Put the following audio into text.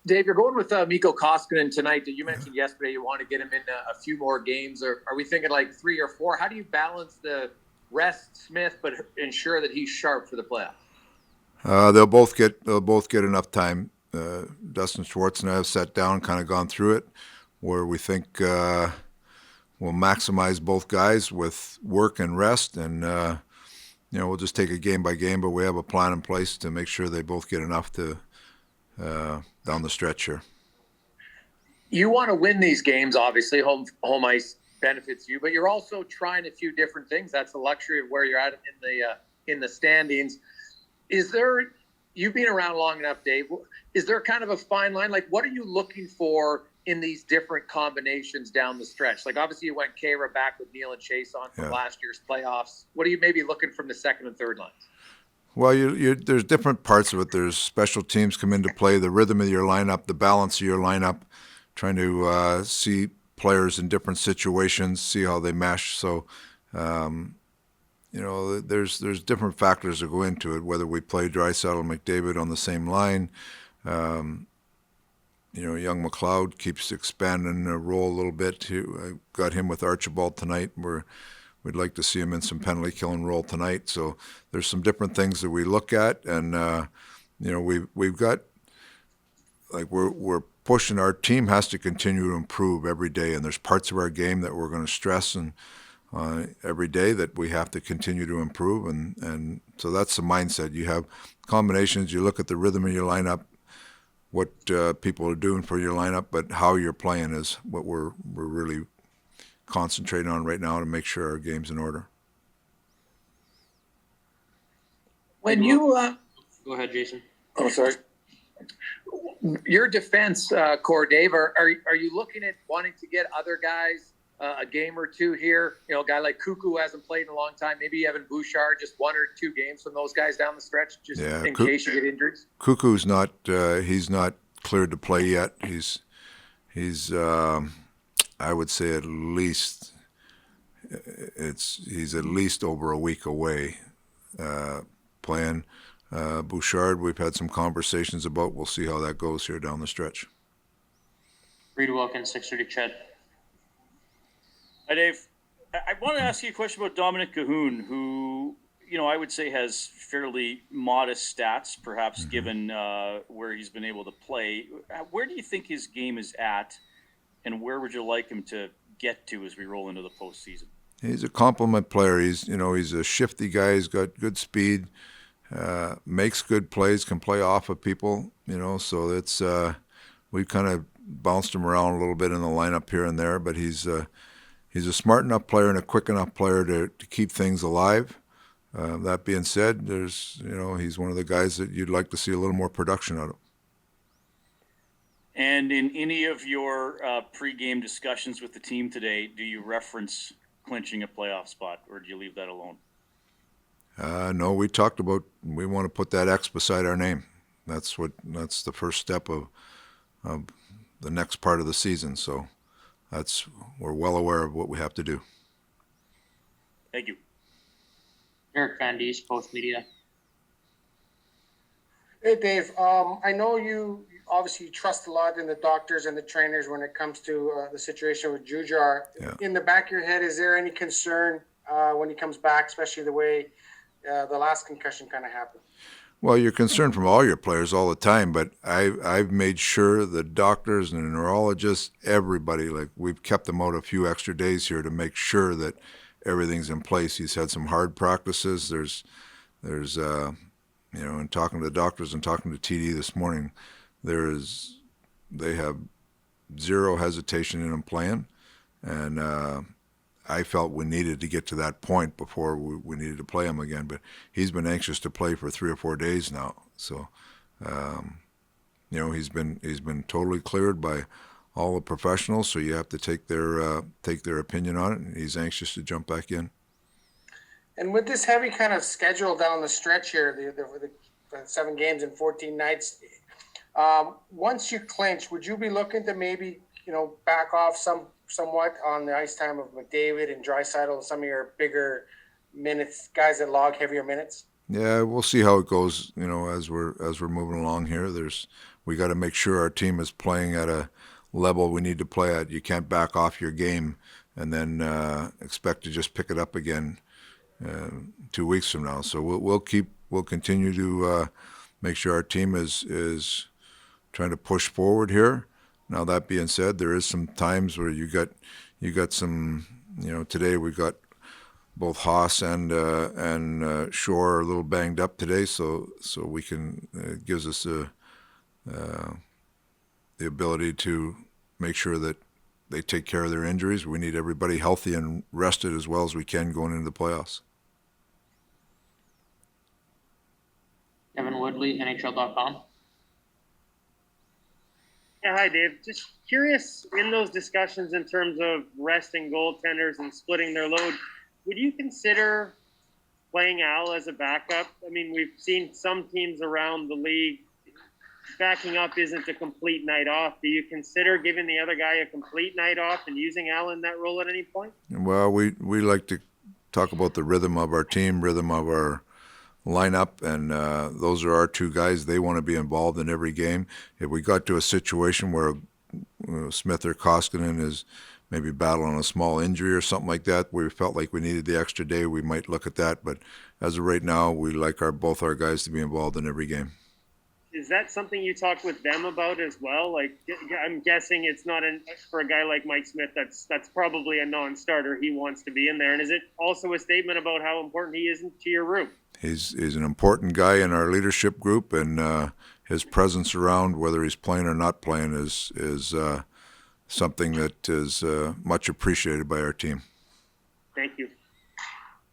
Dave, you're going with Mikko Koskinen tonight. You mentioned yesterday you want to get him in a few more games. Or are we thinking like 3 or 4? How do you balance the rest Smith but ensure that he's sharp for the playoffs? They'll both get enough time. Dustin Schwartz and I have sat down, kind of gone through it, where we think we'll maximize both guys with work and rest, and we'll just take it game by game. But we have a plan in place to make sure they both get enough to down the stretch here. You want to win these games, obviously. Home ice benefits you, but you're also trying a few different things. That's the luxury of where you're at in the standings. Is there? You've been around long enough, Dave. Is there kind of a fine line? Like, what are you looking for in these different combinations down the stretch? Like, obviously, you went Kara back with Neil and Chase on from last year's playoffs. What are you maybe looking from the second and third lines? Well, there's different parts of it. There's special teams come into play, the rhythm of your lineup, the balance of your lineup, trying to see players in different situations, see how they mesh. So, there's different factors that go into it. Whether we play Draisaitl and McDavid on the same line, young McLeod keeps expanding the role a little bit. I got him with Archibald tonight. We'd like to see him in some penalty killing role tonight. So there's some different things that we look at, and we've got, like, we're pushing. Our team has to continue to improve every day, and there's parts of our game that we're going to stress and every day that we have to continue to improve, and so that's the mindset. You have combinations. You look at the rhythm of your lineup, what people are doing for your lineup, but how you're playing is what we're really concentrating on right now to make sure our game's in order. When you go ahead, Jason. Oh, sorry. Your defense core, Dave, are you looking at wanting to get other guys a game or two here? A guy like Cuckoo hasn't played in a long time. Maybe Evan Bouchard, just 1 or 2 games from those guys down the stretch, just in case you get injuries. Cuckoo's not he's not cleared to play yet. He's I would say he's at least over a week away playing. Bouchard, we've had some conversations about. We'll see how that goes here down the stretch. Reed Wilkins, 6:30 Ched. Hi, Dave. I want to ask you a question about Dominic Cahoon, who, I would say has fairly modest stats, perhaps given where he's been able to play. Where do you think his game is at, and where would you like him to get to as we roll into the postseason? He's a compliment player. He's a shifty guy. He's got good speed, makes good plays, can play off of people. So it's we've kind of bounced him around a little bit in the lineup here and there, but he's a smart enough player and a quick enough player to keep things alive. That being said, he's one of the guys that you'd like to see a little more production out of. And in any of your pregame discussions with the team today, do you reference clinching a playoff spot, or do you leave that alone? No, we talked about we want to put that X beside our name. That's the first step of the next part of the season. So we're well aware of what we have to do. Thank you. Eric Van Dies, Post Media. Hey, Dave. I know you obviously trust a lot in the doctors and the trainers when it comes to the situation with Jujar. Yeah. In the back of your head, is there any concern when he comes back, especially the way the last concussion kind of happened? Well, you're concerned from all your players all the time, but I've made sure the doctors and the neurologists, everybody, like, we've kept them out a few extra days here to make sure that everything's in place. He's had some hard practices. There's in talking to the doctors and talking to TD this morning, they have zero hesitation in him playing, and I felt we needed to get to that point before we needed to play him again. But he's been anxious to play for 3 or 4 days now. So, he's been totally cleared by all the professionals. So you have to take their opinion on it. And he's anxious to jump back in. And with this heavy kind of schedule down the stretch here, the 7 games and 14 nights, once you clinch, would you be looking to maybe back off somewhat on the ice time of McDavid and Draisaitl and some of your bigger minutes, guys that log heavier minutes? Yeah, we'll see how it goes. As we're moving along here, we got to make sure our team is playing at a level we need to play at. You can't back off your game and then expect to just pick it up again 2 weeks from now. So we'll continue to make sure our team is trying to push forward here. Now that being said, there is some times where you got some, today we got both Haas and Shore are a little banged up today, so we can it gives us the ability to make sure that they take care of their injuries. We need everybody healthy and rested as well as we can going into the playoffs. Kevin Woodley, NHL.com. Yeah, hi, Dave. Just curious, in those discussions in terms of resting goaltenders and splitting their load, would you consider playing Al as a backup? I mean, we've seen some teams around the league, backing up isn't a complete night off. Do you consider giving the other guy a complete night off and using Al in that role at any point? Well, we like to talk about the rhythm of our team, rhythm of our lineup, and those are our two guys. They want to be involved in every game. If we got to a situation where Smith or Koskinen is maybe battling a small injury or something like that, we felt like we needed the extra day, we might look at that. But as of right now, we like both our guys to be involved in every game. Is that something you talk with them about as well? Like, I'm guessing it's not for a guy like Mike Smith. That's probably a non-starter. He wants to be in there. And is it also a statement about how important he is to your room? He's an important guy in our leadership group, and his presence around, whether he's playing or not playing, is something that is much appreciated by our team. Thank you.